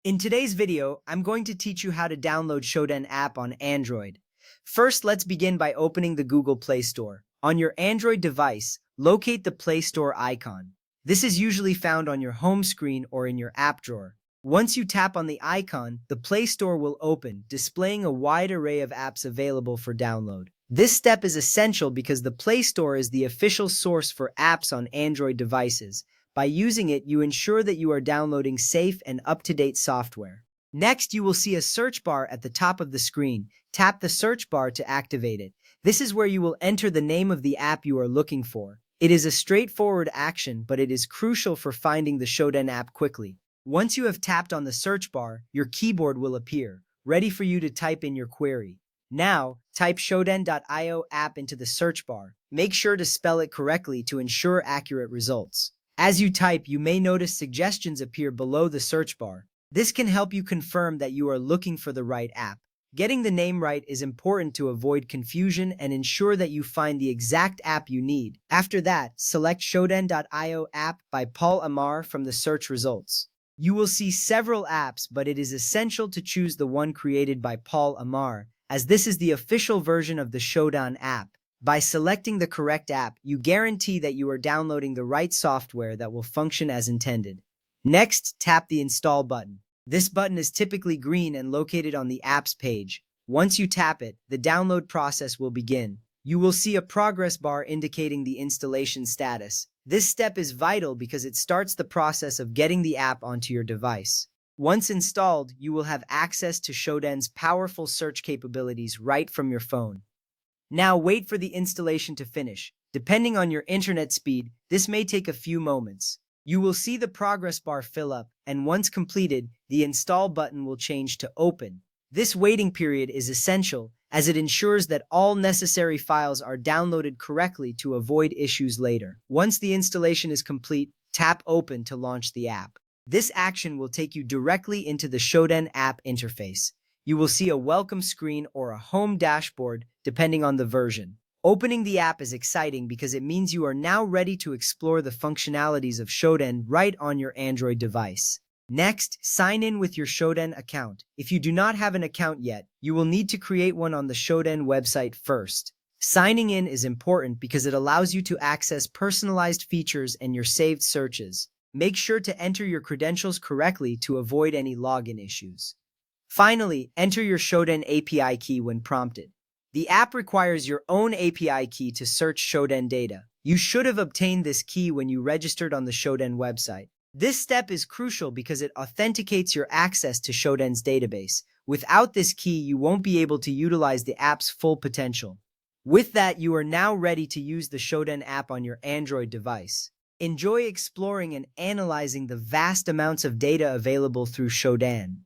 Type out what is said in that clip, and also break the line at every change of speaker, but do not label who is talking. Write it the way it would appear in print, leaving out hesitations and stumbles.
In today's video, I'm going to teach you how to download Shodan app on Android. First, let's begin by opening the Google Play Store. On your Android device, locate the Play Store icon. This is usually found on your home screen or in your app drawer. Once you tap on the icon, the Play Store will open, displaying a wide array of apps available for download. This step is essential because the Play Store is the official source for apps on Android devices. By using it, you ensure that you are downloading safe and up-to-date software. Next, you will see a search bar at the top of the screen. Tap the search bar to activate it. This is where you will enter the name of the app you are looking for. It is a straightforward action, but it is crucial for finding the Shodan app quickly. Once you have tapped on the search bar, your keyboard will appear, ready for you to type in your query. Now, type shodan.io app into the search bar. Make sure to spell it correctly to ensure accurate results. As you type, you may notice suggestions appear below the search bar. This can help you confirm that you are looking for the right app. Getting the name right is important to avoid confusion and ensure that you find the exact app you need. After that, select Shodan.io app by Paul Amar from the search results. You will see several apps, but it is essential to choose the one created by Paul Amar, as this is the official version of the Shodan app. By selecting the correct app, you guarantee that you are downloading the right software that will function as intended. Next, tap the Install button. This button is typically green and located on the Apps page. Once you tap it, the download process will begin. You will see a progress bar indicating the installation status. This step is vital because it starts the process of getting the app onto your device. Once installed, you will have access to Shodan's powerful search capabilities right from your phone. Now wait for the installation to finish. Depending on your internet speed, this may take a few moments. You will see the progress bar fill up, and once completed, the install button will change to open. This waiting period is essential, as it ensures that all necessary files are downloaded correctly to avoid issues later. Once the installation is complete, tap open to launch the app. This action will take you directly into the Shodan app interface. You will see a welcome screen or a home dashboard, depending on the version. Opening the app is exciting because it means you are now ready to explore the functionalities of Shodan right on your Android device. Next, sign in with your Shodan account. If you do not have an account yet, you will need to create one on the Shodan website first. Signing in is important because it allows you to access personalized features and your saved searches. Make sure to enter your credentials correctly to avoid any login issues. Finally, enter your Shodan API key when prompted. The app requires your own API key to search Shodan data. You should have obtained this key when you registered on the Shodan website. This step is crucial because it authenticates your access to Shodan's database. Without this key, you won't be able to utilize the app's full potential. With that, you are now ready to use the Shodan app on your Android device. Enjoy exploring and analyzing the vast amounts of data available through Shodan.